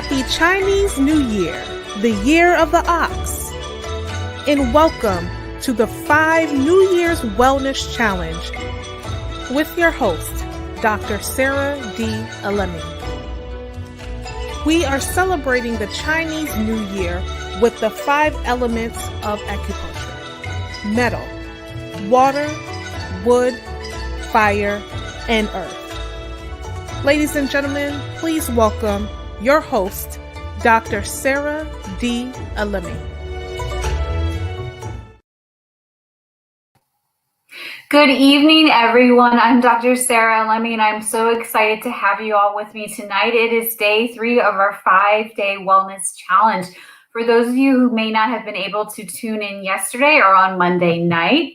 Happy Chinese New Year, the year of the ox, and welcome to the 5 New Year's Wellness Challenge with your host, Dr. Sarah D. Alemi. We are celebrating the Chinese New Year with the 5 elements of acupuncture: metal, water, wood, fire, and earth. Ladies and gentlemen, please welcome your host, Dr. Sarah D. Alemi. Good evening, everyone. I'm Dr. Sarah Alemi, and I'm so excited to have you all with me tonight. It is day 3 of our 5-day wellness challenge. For those of you who may not have been able to tune in yesterday or on Monday night,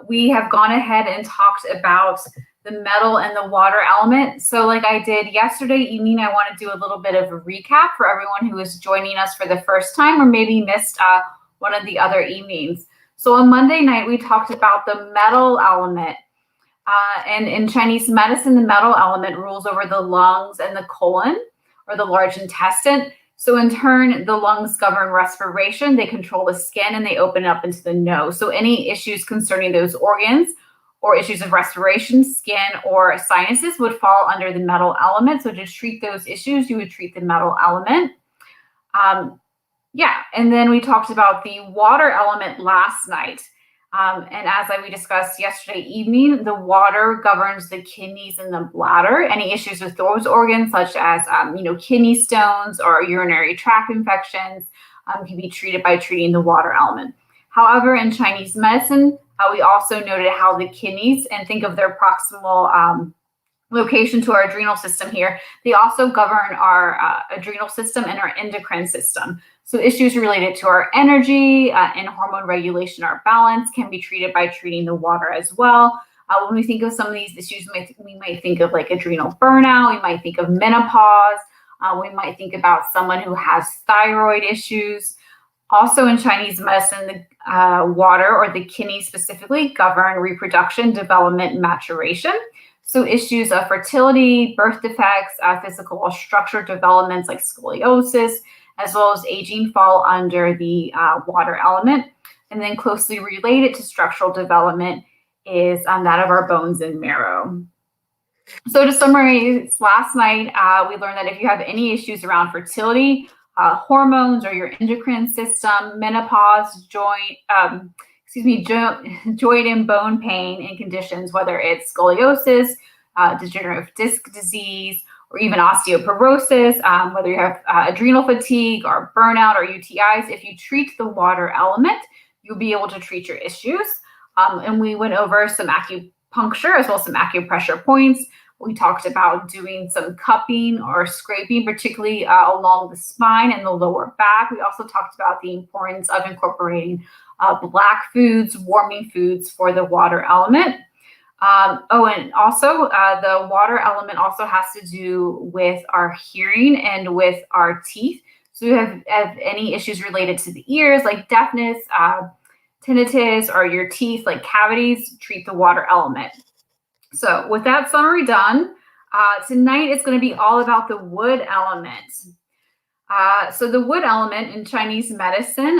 we have gone ahead and talked about the metal and the water element. So like I did yesterday evening, I want to do a little bit of a recap for everyone who is joining us for the first time or maybe missed one of the other evenings. So on Monday night, we talked about the metal element. And in Chinese medicine, the metal element rules over the lungs and the colon, or the large intestine. So in turn, the lungs govern respiration, they control the skin, and they open up into the nose. So any issues concerning those organs or issues of respiration, skin, or sinuses would fall under the metal element. So to treat those issues, you would treat the metal element. And then we talked about the water element last night. And as we discussed yesterday evening, the water governs the kidneys and the bladder. Any issues with those organs, such as kidney stones or urinary tract infections, can be treated by treating the water element. However, in Chinese medicine, we also noted how the kidneys, and think of their proximal location to our adrenal system here, they also govern our adrenal system and our endocrine system. So issues related to our energy and hormone regulation, our balance, can be treated by treating the water as well. When we think of some of these issues, we might think of like adrenal burnout, we might think of menopause, we might think about someone who has thyroid issues. Also in Chinese medicine, the water, or the kidneys specifically, govern reproduction, development, and maturation. So issues of fertility, birth defects, physical or structural developments like scoliosis, as well as aging, fall under the water element. And then closely related to structural development is that of our bones and marrow. So to summarize, last night we learned that if you have any issues around fertility, hormones, or your endocrine system, menopause, joint and bone pain and conditions, whether it's scoliosis, degenerative disc disease, or even osteoporosis, whether you have adrenal fatigue or burnout or UTIs, if you treat the water element, you'll be able to treat your issues. And we went over some acupuncture as well as some acupressure points. We talked about doing some cupping or scraping, particularly along the spine and the lower back. We also talked about the importance of incorporating black foods, warming foods for the water element. And also the water element also has to do with our hearing and with our teeth. So you have any issues related to the ears, like deafness, tinnitus, or your teeth, like cavities, treat the water element. So with that summary done, tonight it's going to be all about the wood element. So the wood element in Chinese medicine,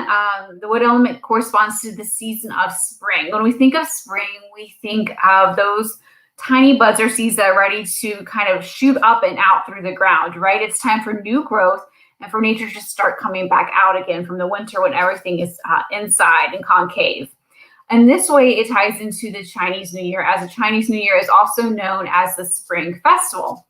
the wood element corresponds to the season of spring. When we think of spring, we think of those tiny buds or seeds that are ready to kind of shoot up and out through the ground, right? It's time for new growth and for nature to start coming back out again from the winter when everything is inside and concave. And this way it ties into the Chinese New Year, as the Chinese New Year is also known as the Spring Festival.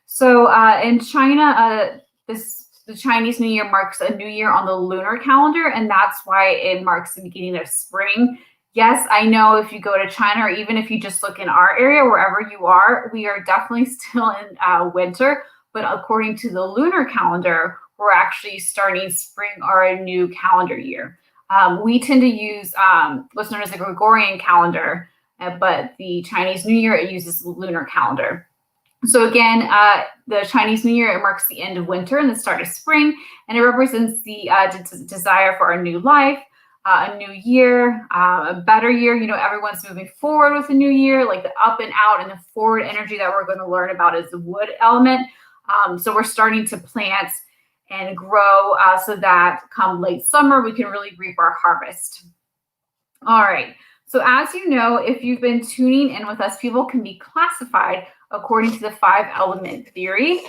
So in China, the Chinese New Year marks a new year on the lunar calendar, and that's why it marks the beginning of spring. Yes, I know if you go to China, or even if you just look in our area, wherever you are, we are definitely still in winter. But according to the lunar calendar, we're actually starting spring or a new calendar year. We tend to use what's known as the Gregorian calendar, but the Chinese New Year, it uses the lunar calendar. So again, the Chinese New Year, it marks the end of winter and the start of spring, and it represents the desire for a new life, a new year, a better year. Everyone's moving forward with a new year, like the up and out and the forward energy that we're going to learn about is the wood element. So we're starting to plant and grow so that come late summer, we can really reap our harvest. All right. So as you know, if you've been tuning in with us, people can be classified according to the 5-element theory.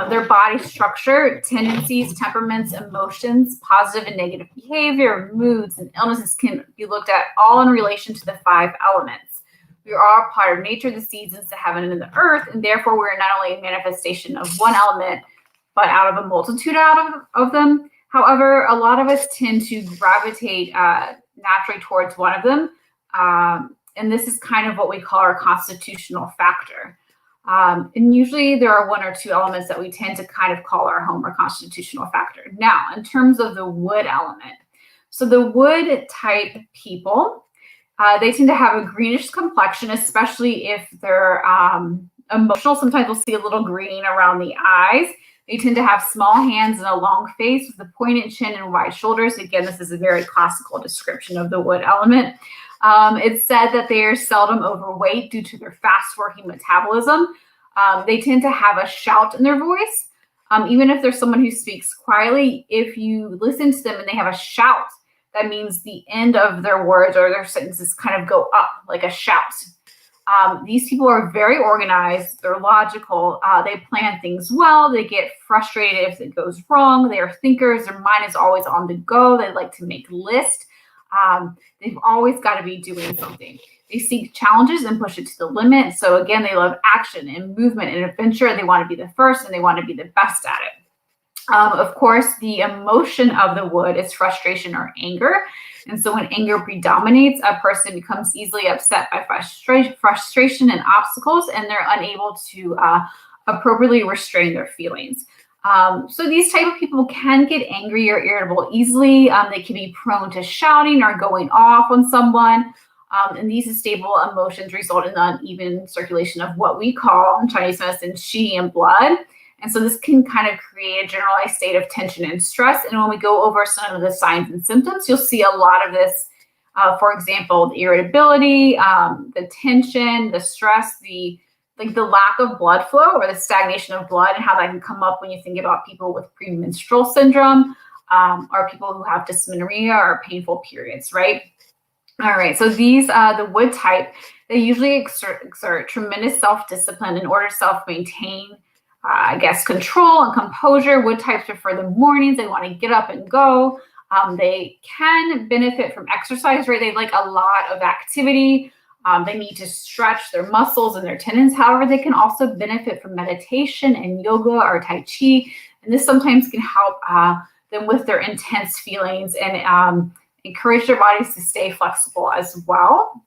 Their body structure, tendencies, temperaments, emotions, positive and negative behavior, moods, and illnesses can be looked at all in relation to the 5 elements. We are all part of nature, the seasons, the heaven, and the earth, and therefore we're not only a manifestation of one element, but out of a multitude of them. However, a lot of us tend to gravitate naturally towards one of them. And this is kind of what we call our constitutional factor. And usually there are 1 or 2 elements that we tend to kind of call our home or constitutional factor. Now, in terms of the wood element, so the wood type people, they tend to have a greenish complexion, especially if they're emotional. Sometimes we'll see a little green around the eyes. They tend to have small hands and a long face with a pointed chin and wide shoulders. Again, this is a very classical description of the wood element. It's said that they are seldom overweight due to their fast-working metabolism. They tend to have a shout in their voice. Even if there's someone who speaks quietly, if you listen to them and they have a shout, that means the end of their words or their sentences kind of go up like a shout. These people are very organized. They're logical. They plan things well. They get frustrated if it goes wrong. They are thinkers. Their mind is always on the go. They like to make lists. They've always got to be doing something. They seek challenges and push it to the limit. So again, they love action and movement and adventure. They want to be the first and they want to be the best at it. Of course, the emotion of the wood is frustration or anger. And so when anger predominates, a person becomes easily upset by frustration and obstacles, and they're unable to appropriately restrain their feelings. So these type of people can get angry or irritable easily. They can be prone to shouting or going off on someone. And these unstable emotions result in uneven circulation of what we call in Chinese medicine qi and blood. And so this can kind of create a generalized state of tension and stress. And when we go over some of the signs and symptoms, you'll see a lot of this. For example, the irritability, the tension, the stress, the lack of blood flow or the stagnation of blood, and how that can come up when you think about people with premenstrual syndrome or people who have dysmenorrhea or painful periods, right? All right, so these, the wood type, they usually exert tremendous self-discipline in order to self-maintain, control and composure. Wood types prefer the mornings. They want to get up and go. They can benefit from exercise, right? They like a lot of activity. They need to stretch their muscles and their tendons. However, they can also benefit from meditation and yoga or tai chi. And this sometimes can help them with their intense feelings and encourage their bodies to stay flexible as well.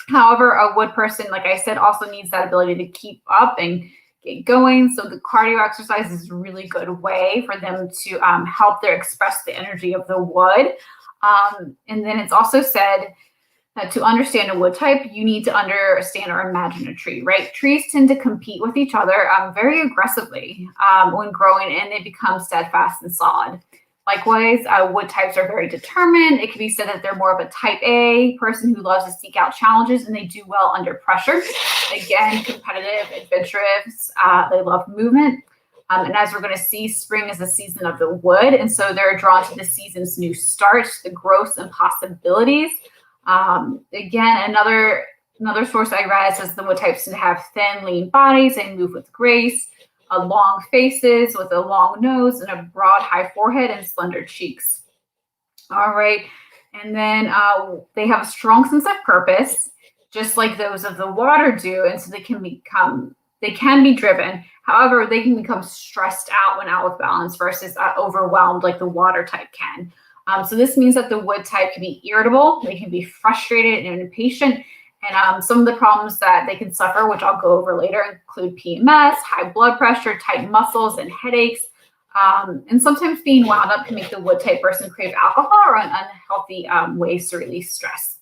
However, a wood person, like I said, also needs that ability to keep up and get going. So the cardio exercise is a really good way for them to help their express the energy of the wood. And then it's also said that to understand a wood type, you need to understand or imagine a tree, right? Trees tend to compete with each other very aggressively when growing, and they become steadfast and solid. Likewise, wood types are very determined. It can be said that they're more of a type A person who loves to seek out challenges, and they do well under pressure. Again, competitive, adventurous, they love movement. And as we're going to see, spring is the season of the wood, and so they're drawn to the season's new start, the growth and possibilities. Again, another source I read says the wood types tend to have thin, lean bodies. They move with grace. Long faces with a long nose and a broad, high forehead and slender cheeks. All right. And then they have a strong sense of purpose, just like those of the water do. And so they can be driven. However, they can become stressed out when out of balance versus overwhelmed like the water type can. So this means that the wood type can be irritable. They can be frustrated and impatient. And some of the problems that they can suffer, which I'll go over later, include PMS, high blood pressure, tight muscles, and headaches. And sometimes being wound up can make the wood type person crave alcohol or unhealthy ways to release stress.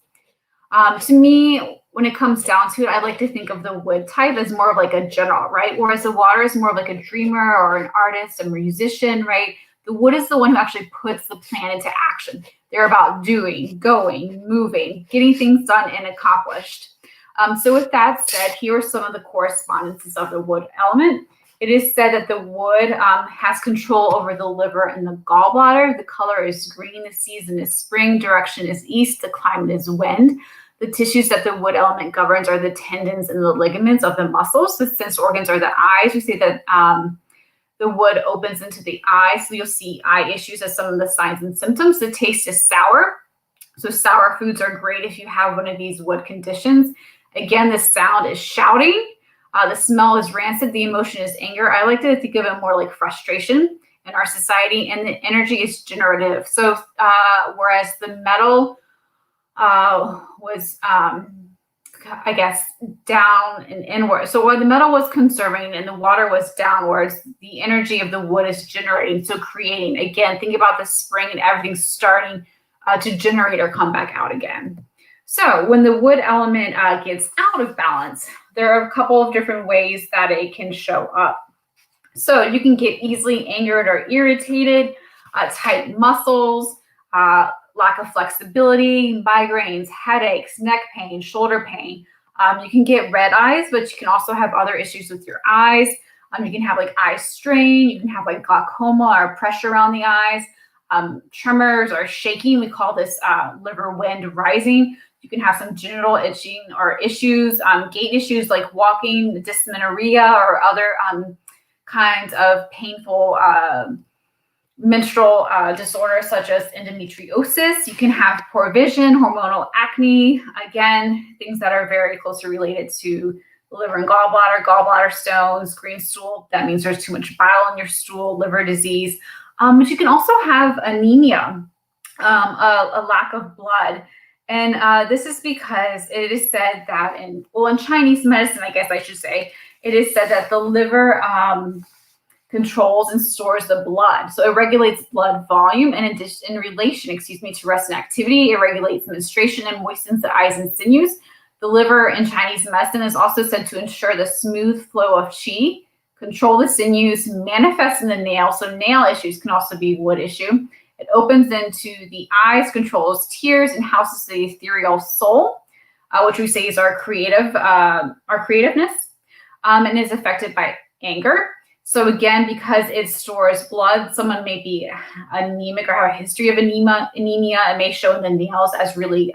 To me, when it comes down to it, I like to think of the wood type as more of like a general, right? Whereas the water is more of like a dreamer or an artist, a musician, right? The wood is the one who actually puts the plan into action. They're about doing, going, moving, getting things done and accomplished. So with that said, here are some of the correspondences of the wood element. It is said that the wood has control over the liver and the gallbladder. The color is green, the season is spring, direction is east, the climate is wind. The tissues that the wood element governs are the tendons and the ligaments of the muscles. The sense organs are the eyes. We say that the wood opens into the eye, so you'll see eye issues as some of the signs and symptoms. The taste is sour. So sour foods are great if you have one of these wood conditions. Again, the sound is shouting. The smell is rancid. The emotion is anger. I like to think of it more like frustration in our society. And the energy is generative. So whereas the metal was, I guess, down and inward. So while the metal was conserving and the water was downwards, the energy of the wood is generating. So creating, again, think about the spring and everything starting to generate or come back out again. So when the wood element gets out of balance, there are a couple of different ways that it can show up. So you can get easily angered or irritated, tight muscles, lack of flexibility, migraines, headaches, neck pain, shoulder pain. You can get red eyes, but you can also have other issues with your eyes. You can have like eye strain. You can have like glaucoma or pressure around the eyes, tremors or shaking. We call this liver wind rising. You can have some genital itching or issues, gait issues like walking, dysmenorrhea, or other kinds of painful menstrual disorders such as endometriosis. You can have poor vision, hormonal acne, again, things that are very closely related to the liver and gallbladder stones, green stool. That means there's too much bile in your stool, liver disease. But you can also have anemia, a lack of blood. And this is because it is said that in Chinese medicine, I guess I should say, it is said that the liver controls and stores the blood. So it regulates blood volume and in relation, to rest and activity. It regulates menstruation and moistens the eyes and sinews. The liver in Chinese medicine is also said to ensure the smooth flow of qi, control the sinews, manifest in the nail. So nail issues can also be a wood issue. It opens into the eyes, controls tears, and houses the ethereal soul, which we say is our creativeness, and is affected by anger. So again, because it stores blood, someone may be anemic or have a history of anemia. It may show in the nails as really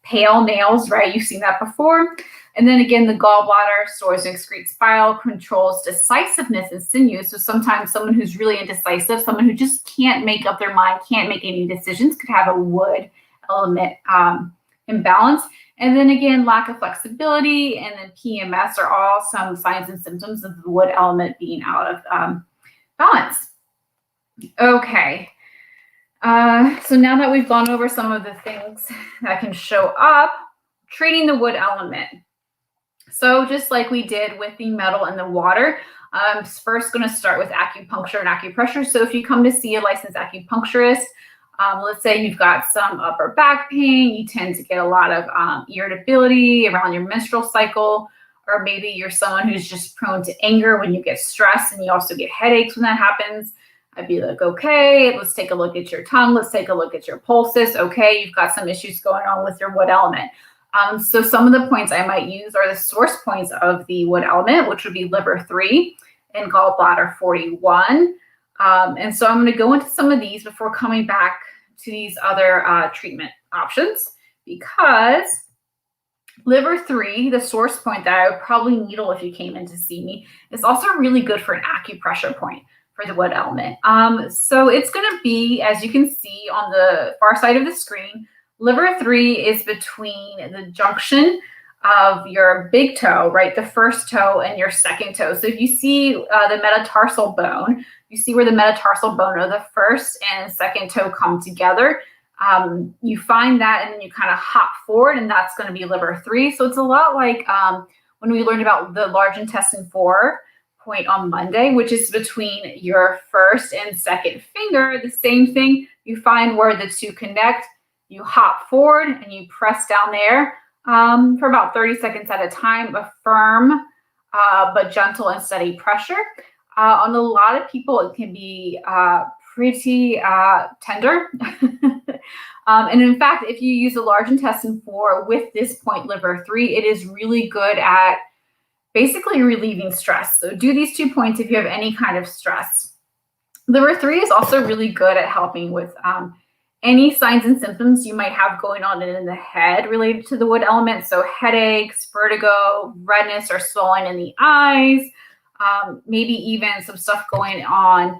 pale nails, right? You've seen that before. And then again, the gallbladder stores and excretes bile, controls decisiveness and sinews. So sometimes someone who's really indecisive, someone who just can't make up their mind, can't make any decisions, could have a wood element imbalance. And then again, lack of flexibility and then PMS are all some signs and symptoms of the wood element being out of balance. Okay. So now that we've gone over some of the things that can show up, treating the wood element. So just like we did with the metal and the water, I'm first going to start with acupuncture and acupressure. So if you come to see a licensed acupuncturist, let's say you've got some upper back pain, you tend to get a lot of irritability around your menstrual cycle, or maybe you're someone who's just prone to anger when you get stressed, and you also get headaches when that happens. I'd be like, okay, let's take a look at your tongue. Let's take a look at your pulses. Okay, you've got some issues going on with your wood element. So some of the points I might use are the source points of the wood element, which would be liver 3 and gallbladder 41. And so I'm going to go into some of these before coming back to these other treatment options, because liver 3, the source point that I would probably needle if you came in to see me, is also really good for an acupressure point for the wood element. So it's going to be, as you can see on the far side of the screen, liver 3 is between the junction of your big toe, right, the first toe, and your second toe. So if you see the metatarsal bone, you see where the metatarsal bone or the first and second toe come together. You find that and then you kind of hop forward, and that's going to be liver 3. So it's a lot like when we learned about the large intestine 4 point on Monday, which is between your first and second finger. The same thing, you find where the two connect, you hop forward and you press down there for about 30 seconds at a time, a firm but gentle and steady pressure. On a lot of people, it can be pretty tender. And in fact, if you use a large intestine 4 with this point liver 3, it is really good at basically relieving stress. So do these 2 points if you have any kind of stress. Number 3 is also really good at helping with any signs and symptoms you might have going on in the head related to the wood element. So headaches, vertigo, redness or swelling in the eyes, maybe even some stuff going on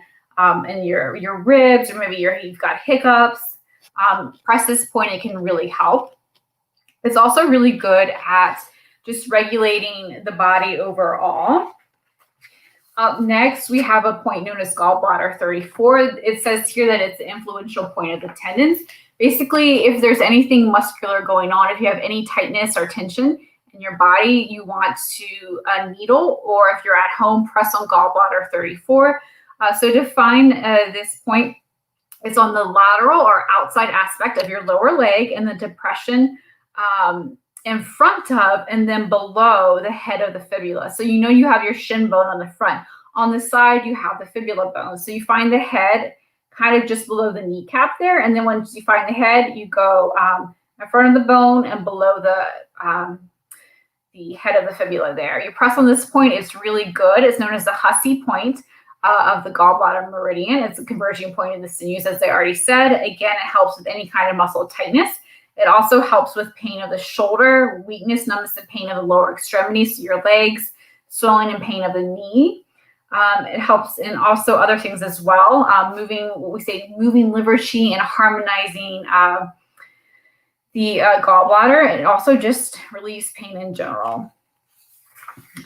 in your ribs, or maybe you've got hiccups. Press this point, it can really help. It's also really good at just regulating the body overall. Up next, we have a point known as gallbladder 34. It says here that it's the influential point of the tendons. Basically, if there's anything muscular going on, if you have any tightness or tension in your body, you want to needle, or if you're at home, press on gallbladder 34. So to find this point, it's on the lateral or outside aspect of your lower leg, and the depression in front of and then below the head of the fibula. So you know you have your shin bone on the front. On the side, you have the fibula bone. So you find the head kind of just below the kneecap there. And then once you find the head, you go in front of the bone and below the head of the fibula there. You press on this point, it's really good. It's known as the Hussey point of the gallbladder meridian. It's a converging point in the sinews, as I already said. Again, it helps with any kind of muscle tightness. It also helps with pain of the shoulder, weakness, numbness, and pain of the lower extremities, so your legs, swelling and pain of the knee. It helps in also other things as well, moving liver chi and harmonizing the gallbladder. It also just relieves pain in general.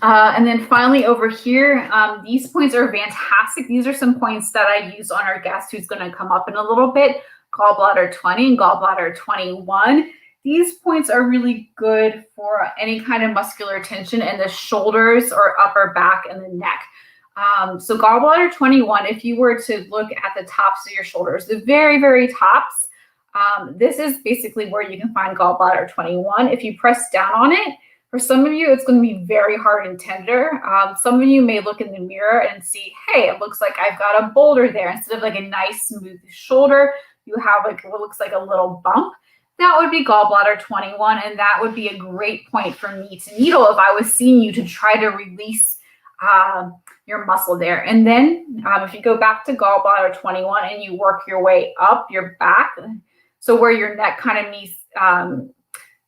And then finally over here, these points are fantastic. These are some points that I use on our guest who's going to come up in a little bit. Gallbladder 20 and gallbladder 21. These points are really good for any kind of muscular tension in the shoulders or upper back and the neck. So gallbladder 21, if you were to look at the tops of your shoulders, the very, very tops, this is basically where you can find gallbladder 21. If you press down on it, for some of you, it's going to be very hard and tender. Some of you may look in the mirror and see, hey, it looks like I've got a boulder there. Instead of like a nice smooth shoulder, you have like what looks like a little bump. That would be gallbladder 21, and that would be a great point for me to needle if I was seeing you to try to release your muscle there. And then if you go back to gallbladder 21 and you work your way up your back, so where your neck kind of meets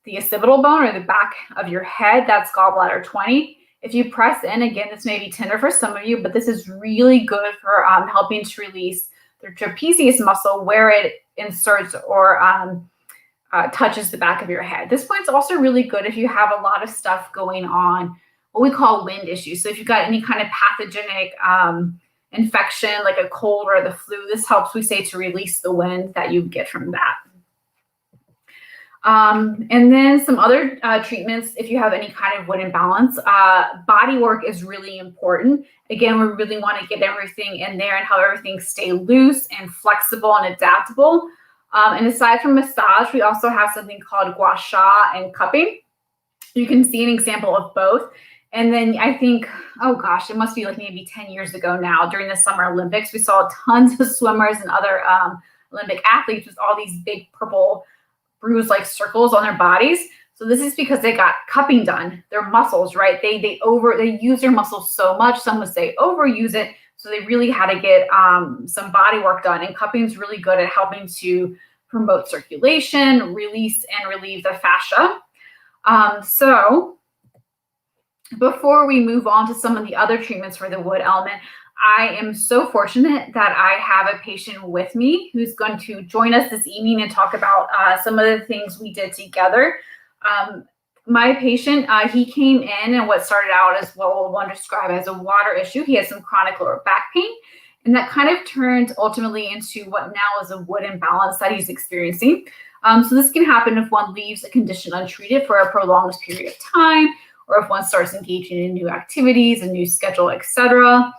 the occipital bone or the back of your head, that's gallbladder 20. If you press in, again, this may be tender for some of you, but this is really good for helping to release the trapezius muscle where it inserts or touches the back of your head. This point's also really good if you have a lot of stuff going on, what we call wind issues. So if you've got any kind of pathogenic infection, like a cold or the flu, this helps, we say, to release the wind that you get from that. And then some other treatments, if you have any kind of wood imbalance, body work is really important. Again, we really want to get everything in there and help everything stay loose and flexible and adaptable. And aside from massage, we also have something called gua sha and cupping. You can see an example of both. And then I think, oh gosh, it must be like maybe 10 years ago now, during the Summer Olympics, we saw tons of swimmers and other Olympic athletes with all these big purple bruise-like circles on their bodies. So this is because they got cupping done. Their muscles, right? They use their muscles so much. Some would say overuse it. So they really had to get some body work done. And cupping is really good at helping to promote circulation, release and relieve the fascia. So before we move on to some of the other treatments for the wood element, I am so fortunate that I have a patient with me who's going to join us this evening and talk about some of the things we did together. My patient, he came in and what started out as what we'll want to describe as a water issue. He has some chronic lower back pain, and that kind of turned ultimately into what now is a wood imbalance that he's experiencing. So this can happen if one leaves a condition untreated for a prolonged period of time, or if one starts engaging in new activities, a new schedule, etc.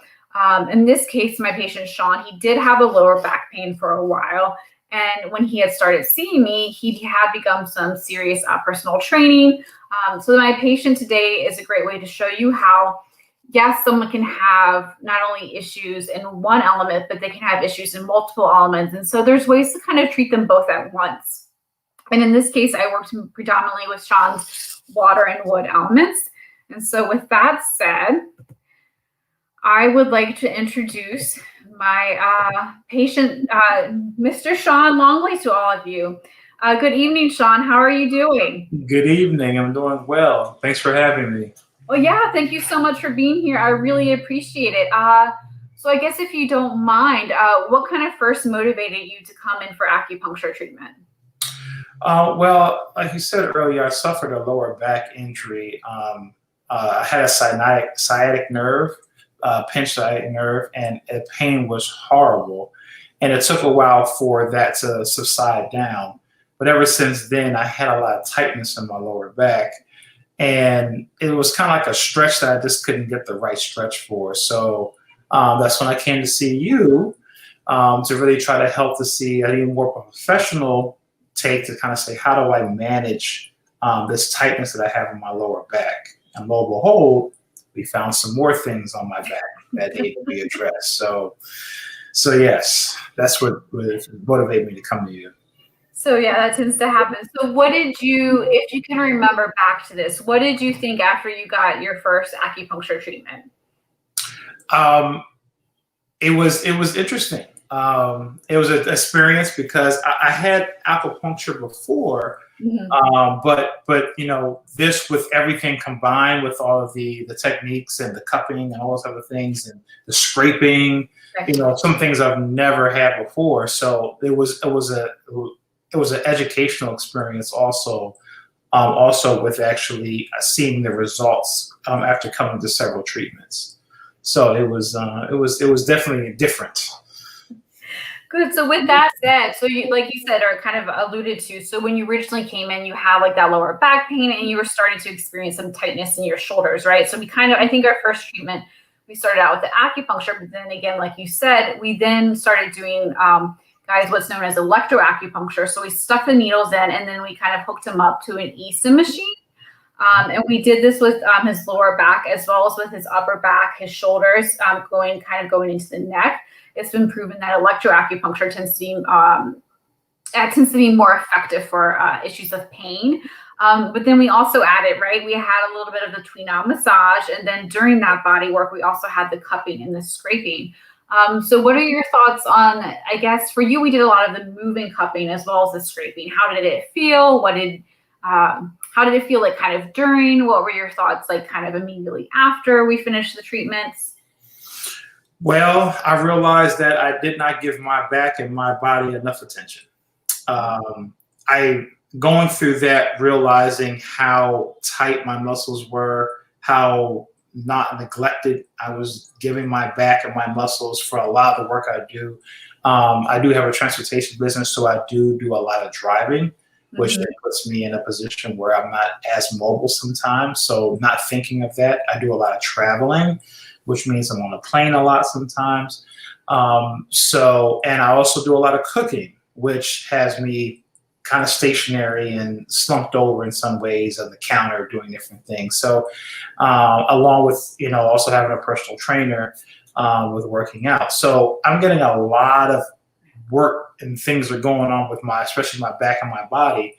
In this case, my patient, Sean, he did have a lower back pain for a while. And when he had started seeing me, he had begun some serious personal training. So my patient today is a great way to show you how, yes, someone can have not only issues in one element, but they can have issues in multiple elements. And so there's ways to kind of treat them both at once. And in this case, I worked predominantly with Sean's water and wood elements. And so with that said, I would like to introduce my patient, Mr. Sean Longley, to all of you. Good evening, Sean. How are you doing? Good evening. I'm doing well. Thanks for having me. Well, yeah, thank you so much for being here. I really appreciate it. So I guess if you don't mind, what kind of first motivated you to come in for acupuncture treatment? Well, like you said earlier, I suffered a lower back injury. I had a sciatic nerve, pinched sciatic nerve, and the pain was horrible. And it took a while for that to subside down. But ever since then, I had a lot of tightness in my lower back. And it was kind of like a stretch that I just couldn't get the right stretch for. So that's when I came to see you to really try to help to see a more professional take to kind of say, how do I manage this tightness that I have in my lower back? And lo and behold, we found some more things on my back that need to be addressed. So yes, that's what motivated me to come to you. So yeah, that tends to happen. So what did you, if you can remember back to this, what did you think after you got your first acupuncture treatment? It was interesting. It was an experience because I had acupuncture before, but this with everything combined with all of the techniques and the cupping and all those other things and the scraping, some things I've never had before. So it was an educational experience also with actually seeing the results after coming to several treatments. So it was definitely different. Good. So with that said, so you, like you said, or kind of alluded to, so when you originally came in, you had like that lower back pain and you were starting to experience some tightness in your shoulders, right? So we I think our first treatment, we started out with the acupuncture, but then again, like you said, we then started doing, guys, what's known as electroacupuncture. So we stuck the needles in and then we kind of hooked him up to an ESA machine. And we did this with his lower back as well as with his upper back, his shoulders, going into the neck. It's been proven that electroacupuncture tends to be more effective for issues of pain. But then we also added, right, we had a little bit of the tween-out massage. And then during that body work, we also had the cupping and the scraping. So what are your thoughts on, I guess for you, we did a lot of the moving cupping as well as the scraping. How did it feel? How did it feel like kind of during? What were your thoughts like kind of immediately after we finished the treatments? Well, I realized that I did not give my back and my body enough attention. Going through that, realizing how tight my muscles were, how not neglected I was giving my back and my muscles for a lot of the work I do. I do have a transportation business, so I do a lot of driving, which then puts me in a position where I'm not as mobile sometimes. So not thinking of that, I do a lot of traveling, which means I'm on a plane a lot sometimes. And I also do a lot of cooking, which has me kind of stationary and slumped over in some ways on the counter doing different things. So along with, also having a personal trainer with working out. So I'm getting a lot of work and things are going on with especially my back and my body.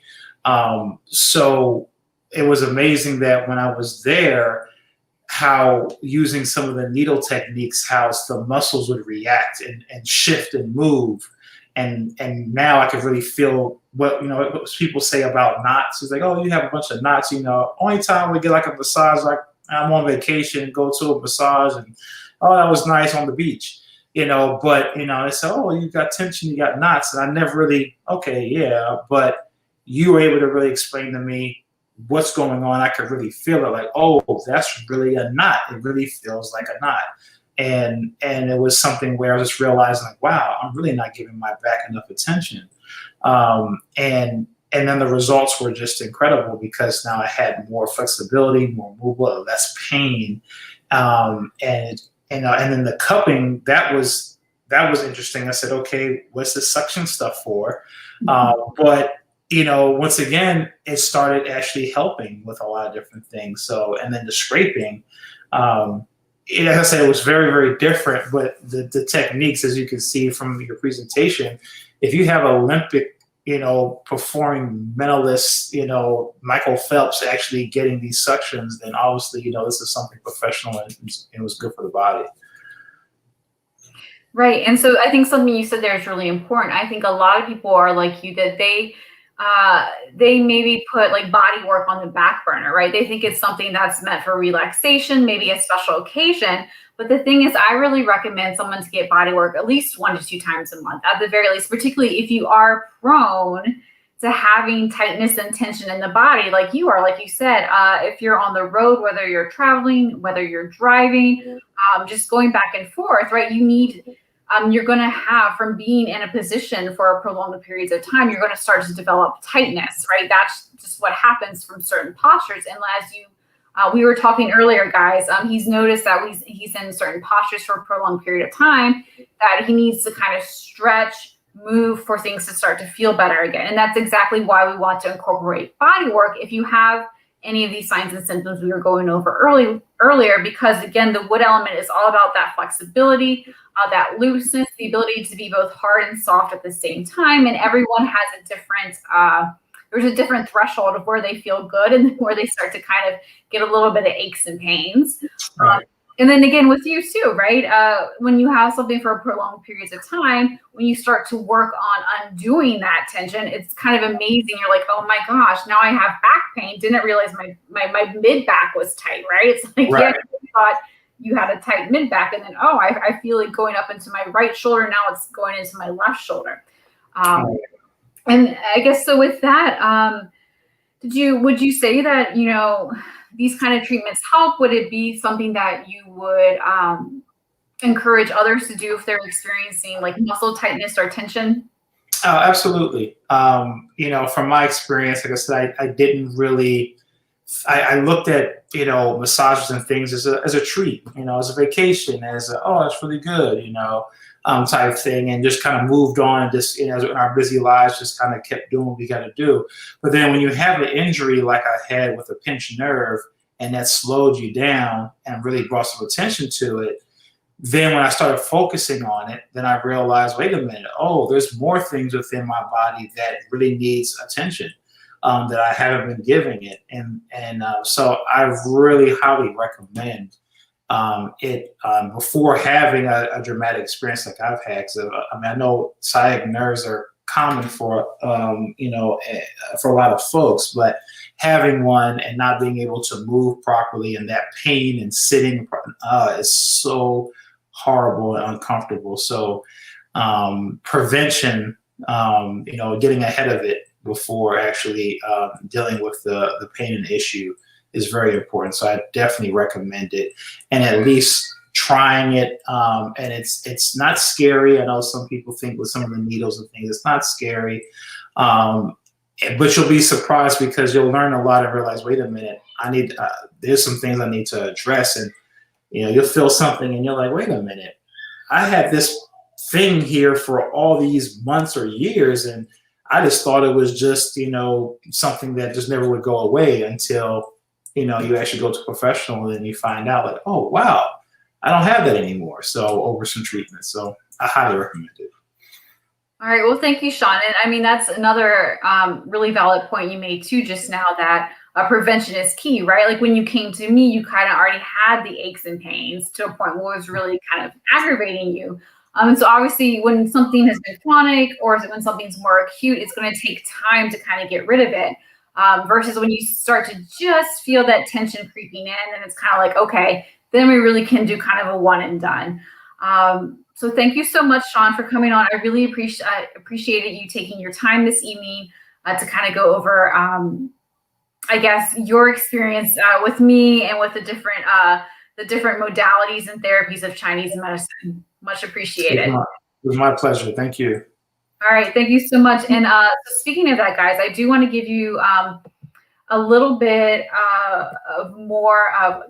So it was amazing that when I was there, how using some of the needle techniques, how the muscles would react and shift and move. And now I could really feel what people say about knots. It's like, oh, you have a bunch of knots. Only time we get like a massage, like I'm on vacation, go to a massage, and oh, that was nice on the beach. But they say, oh, you got tension, you got knots, and I never really, okay, yeah. But you were able to really explain to me what's going on. I could really feel it, like, oh, that's really a knot. It really feels like a knot. And it was something where I was just realizing, like, wow, I'm really not giving my back enough attention. And then the results were just incredible because now I had more flexibility, more movement, less pain. And then the cupping, that was interesting. I said, okay, what's the suction stuff for? But once again, it started actually helping with a lot of different things. So, and then the scraping, as I said, it was very, very different, but the techniques, as you can see from your presentation, if you have Olympic performing mentalist, Michael Phelps actually getting these suctions, then obviously, this is something professional and it was good for the body. Right. And so I think something you said there is really important. I think a lot of people are like you, that they maybe put like body work on the back burner, right? They think it's something that's meant for relaxation, maybe a special occasion. But the thing is, I really recommend someone to get body work at least 1 to 2 times a month, at the very least, particularly if you are prone to having tightness and tension in the body, like you are, like you said, if you're on the road, whether you're traveling, whether you're driving, just going back and forth, right? You're going to have, from being in a position for prolonged periods of time, you're going to start to develop tightness, right? That's just what happens from certain postures. And as we were talking earlier, guys, he's noticed that he's in certain postures for a prolonged period of time, that he needs to kind of stretch, move for things to start to feel better again. And that's exactly why we want to incorporate body work if you have any of these signs and symptoms we were going over earlier, because again, the wood element is all about that flexibility, that looseness, the ability to be both hard and soft at the same time. And everyone has a different, there's a different threshold of where they feel good and where they start to kind of get a little bit of aches and pains. Right. And then again, with you too, right? When you have something for prolonged periods of time, when you start to work on undoing that tension, it's kind of amazing. You're like, oh my gosh, now I have back pain. Didn't realize my mid back was tight, right? It's like, Right. yeah, you thought you had a tight mid back, and then, oh, I feel it going up into my right shoulder. Now it's going into my left shoulder. And I guess so with that, would you say that, these kind of treatments help? Would it be something that you would encourage others to do if they're experiencing like muscle tightness or tension? Absolutely. From my experience, like I said, I didn't really, I looked at, massages and things as a treat, as a vacation, oh, it's really good, type thing, and just kind of moved on and just, in our busy lives, just kind of kept doing what we got to do. But then when you have an injury like I had with a pinched nerve, and that slowed you down and really brought some attention to it, then when I started focusing on it, then I realized, wait a minute, oh, there's more things within my body that really needs attention that I haven't been giving it. And so I really highly recommend it before having a dramatic experience like I've had. So, I know sciatic nerves are common for for a lot of folks, but having one and not being able to move properly, and that pain and sitting is so horrible and uncomfortable. So prevention, getting ahead of it before actually dealing with the pain and issue is very important. So I definitely recommend it, and at least trying it. And it's not scary. I know some people think with some of the needles and things, it's not scary. But you'll be surprised, because you'll learn a lot and realize, wait a minute, there's some things I need to address. And, you'll feel something and you're like, wait a minute, I had this thing here for all these months or years, and I just thought it was just, something that just never would go away until, you actually go to a professional and you find out like, oh, wow, I don't have that anymore. So over some treatment. So I highly recommend it. All right. Well, thank you, Sean. And I mean, that's another really valid point you made too just now, that prevention is key, right? Like when you came to me, you kind of already had the aches and pains to a point where it was really kind of aggravating you. And so obviously when something has been chronic, or when something's more acute, it's going to take time to kind of get rid of it. Versus when you start to just feel that tension creeping in, and it's kind of like, okay, then we really can do kind of a one and done. So thank you so much, Sean, for coming on. I really appreciated you taking your time this evening to kind of go over, I guess, your experience with me and with the different modalities and therapies of Chinese medicine. Much appreciated. It was my pleasure. Thank you. All right. Thank you so much. And so speaking of that, guys, I do want to give you a little bit of more of,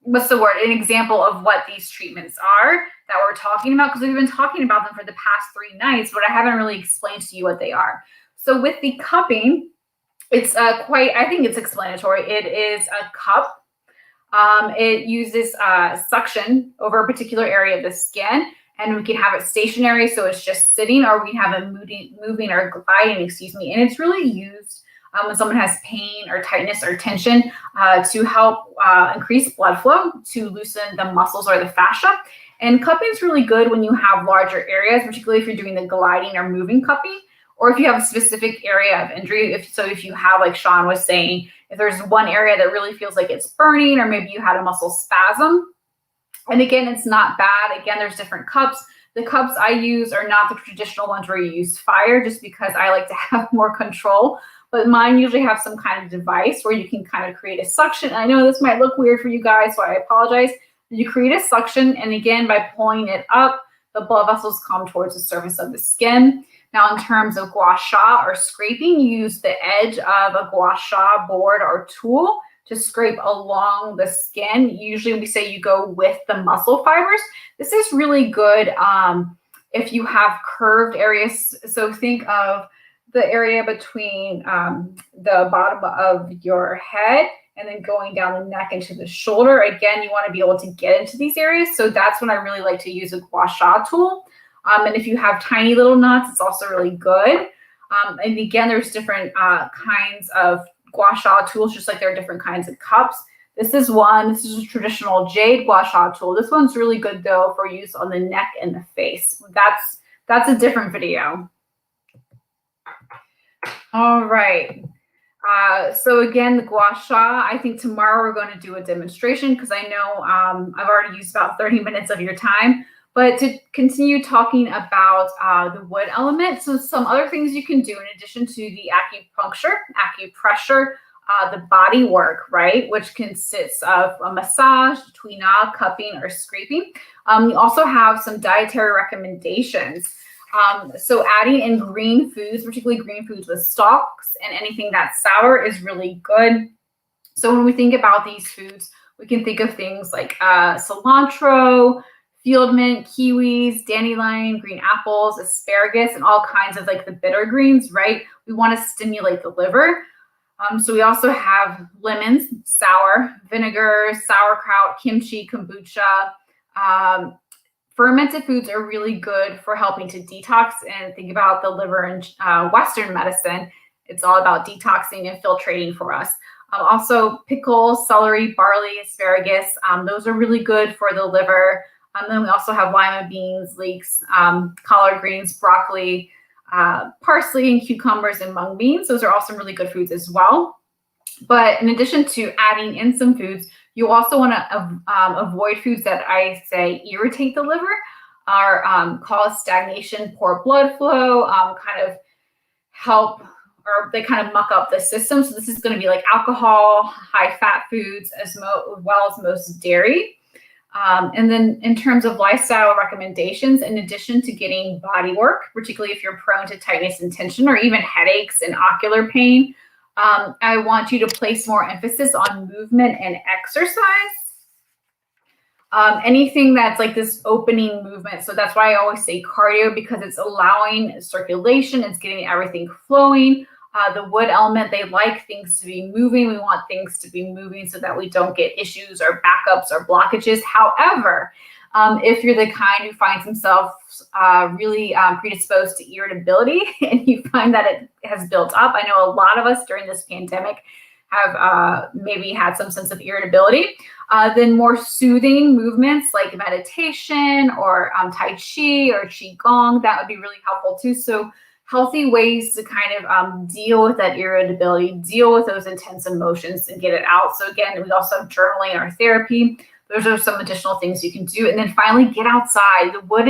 what's the word? An example of what these treatments are that we're talking about, because we've been talking about them for the past 3 nights, but I haven't really explained to you what they are. So with the cupping, it's I think it's explanatory. It is a cup. It uses suction over a particular area of the skin, And we can have it stationary, so it's just sitting, or we can have it moving or gliding, and it's really used when someone has pain or tightness or tension to help increase blood flow, to loosen the muscles or the fascia. And cupping is really good when you have larger areas, particularly if you're doing the gliding or moving cupping, or if you have a specific area of injury. If you have, like Sean was saying, if there's one area that really feels like it's burning, or maybe you had a muscle spasm. And again, it's not bad. Again, there's different cups. The cups I use are not the traditional ones where you use fire, just because I like to have more control. But mine usually have some kind of device where you can kind of create a suction. And I know this might look weird for you guys, so I apologize. You create a suction, and again, by pulling it up, the blood vessels come towards the surface of the skin. Now, in terms of gua sha or scraping, you use the edge of a gua sha board or tool to scrape along the skin. Usually we say you go with the muscle fibers. This is really good if you have curved areas. So think of the area between the bottom of your head and then going down the neck into the shoulder. Again, you want to be able to get into these areas. So that's when I really like to use a gua sha tool. And if you have tiny little knots, it's also really good. And again, there's different kinds of gua sha tools, just like there are different kinds of cups. This is a traditional jade gua sha tool. This one's really good though for use on the neck and the face. That's a different video. All right. So again, the gua sha, I think tomorrow we're going to do a demonstration, because I know I've already used about 30 minutes of your time. But to continue talking about the wood element, so some other things you can do in addition to the acupressure, the body work, right, which consists of a massage, tuina, cupping, or scraping. We also have some dietary recommendations. So adding in green foods, particularly green foods with stalks, and anything that's sour is really good. So when we think about these foods, we can think of things like cilantro, field mint, kiwis, dandelion, green apples, asparagus, and all kinds of like the bitter greens, right? We want to stimulate the liver. So we also have lemons, sour, vinegar, sauerkraut, kimchi, kombucha. Fermented foods are really good for helping to detox. And think about the liver in Western medicine. It's all about detoxing and filtrating for us. Also pickles, celery, barley, asparagus. Those are really good for the liver. Then we also have lima beans, leeks, collard greens, broccoli, parsley, and cucumbers, and mung beans. Those are also really good foods as well. But in addition to adding in some foods, you also want to avoid foods that I say irritate the liver, or cause stagnation, poor blood flow, kind of help, or they kind of muck up the system. So this is going to be like alcohol, high fat foods, as well as most dairy. And then in terms of lifestyle recommendations, in addition to getting body work, particularly if you're prone to tightness and tension, or even headaches and ocular pain, I want you to place more emphasis on movement and exercise. Anything that's like this opening movement. So that's why I always say cardio, because it's allowing circulation, it's getting everything flowing. The wood element, they like things to be moving. We want things to be moving so that we don't get issues or backups or blockages. However, if you're the kind who finds themselves really predisposed to irritability, and you find that it has built up, I know a lot of us during this pandemic have maybe had some sense of irritability, then more soothing movements like meditation or Tai Chi or Qigong, that would be really helpful too. So healthy ways to kind of deal with that irritability, deal with those intense emotions and get it out. So again, we also have journaling or therapy. Those are some additional things you can do. And then finally, get outside. The wood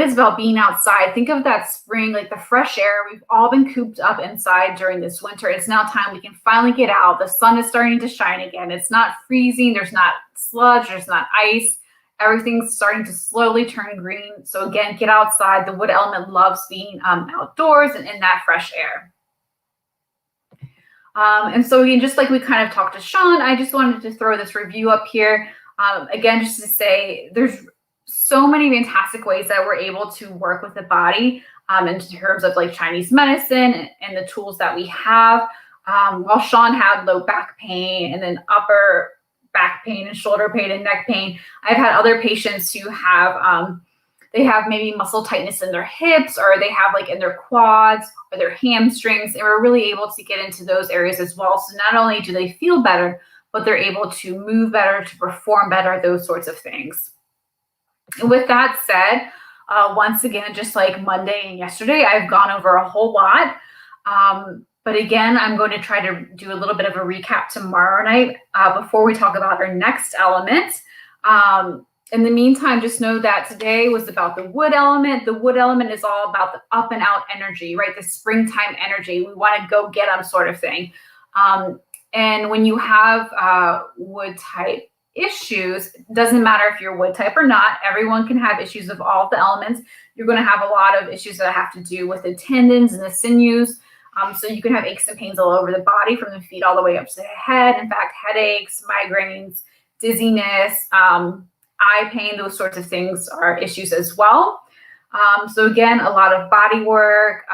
is about being outside. Think of that spring, like the fresh air. We've all been cooped up inside during this winter. It's now time we can finally get out. The sun is starting to shine again. It's not freezing. There's not sludge. There's not ice. Everything's starting to slowly turn green. So again, get outside. The wood element loves being outdoors and in that fresh air. And so again, just like we kind of talked to Sean, I just wanted to throw this review up here. Again, just to say there's so many fantastic ways that we're able to work with the body in terms of like Chinese medicine and the tools that we have. While Sean had low back pain and then upper back pain and shoulder pain and neck pain, I've had other patients who have they have maybe muscle tightness in their hips, or they have like in their quads or their hamstrings, and we're really able to get into those areas as well. So not only do they feel better, but they're able to move better, to perform better, those sorts of things. And with that said, once again, just like Monday and yesterday, I've gone over a whole lot. But again, I'm going to try to do a little bit of a recap tomorrow night before we talk about our next element. In the meantime, just know that today was about the wood element. The wood element is all about the up and out energy, right? The springtime energy. We want to go get them sort of thing. And when you have wood type issues, it doesn't matter if you're wood type or not, everyone can have issues of all of the elements. You're going to have a lot of issues that have to do with the tendons and the sinews. So you can have aches and pains all over the body, from the feet all the way up to the head. In fact, headaches, migraines, dizziness, eye pain, those sorts of things are issues as well. So again, a lot of body work,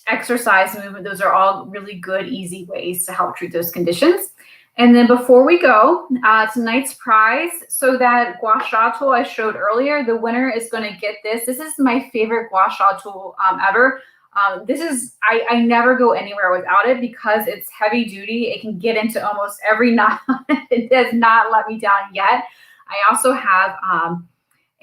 exercise, movement, those are all really good, easy ways to help treat those conditions. And then before we go, tonight's prize, so that gua sha tool I showed earlier, the winner is going to get this. This is my favorite gua sha tool ever. This is, I never go anywhere without it because it's heavy duty. It can get into almost every knot. It does not let me down yet. I also have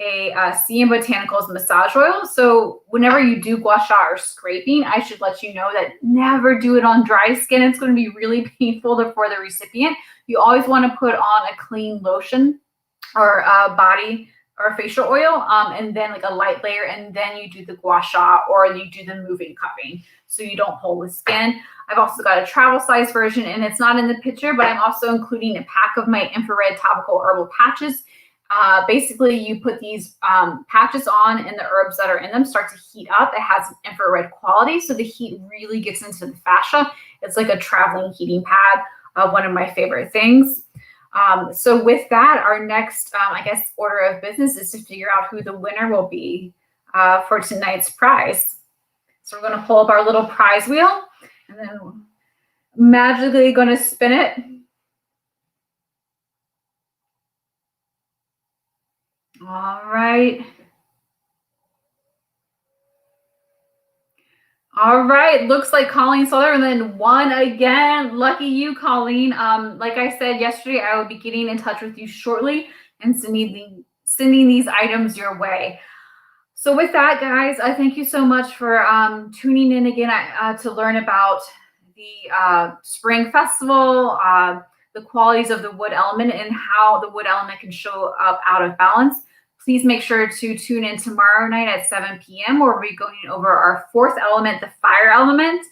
a CM Botanicals massage oil. So whenever you do gua sha or scraping, I should let you know that never do it on dry skin. It's going to be really painful for the recipient. You always want to put on a clean lotion or body or facial oil, and then like a light layer, and then you do the gua sha or you do the moving cupping so you don't hold the skin. I've also got a travel size version, and it's not in the picture, but I'm also including a pack of my infrared topical herbal patches. Basically, you put these patches on, and the herbs that are in them start to heat up. It has an infrared quality, so the heat really gets into the fascia. It's like a traveling heating pad, one of my favorite things. So with that, our next, I guess, order of business is to figure out who the winner will be for tonight's prize. So we're going to pull up our little prize wheel, and then magically going to spin it. All right. All right, looks like Colleen Sutherland won again. Lucky you, Colleen. Like I said yesterday, I will be getting in touch with you shortly and sending these items your way. So with that, guys, I thank you so much for tuning in again to learn about the Spring Festival, the qualities of the wood element, and how the wood element can show up out of balance. Please make sure to tune in tomorrow night at 7 p.m. where we'll be going over our fourth element, the fire element.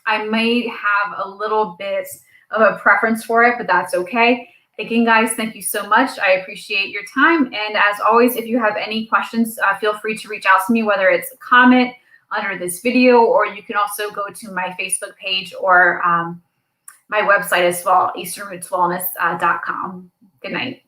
I may have a little bit of a preference for it, but that's okay. Again, guys, thank you so much. I appreciate your time. And as always, if you have any questions, feel free to reach out to me, whether it's a comment under this video, or you can also go to my Facebook page or my website as well, easternrootswellness.com. Good night.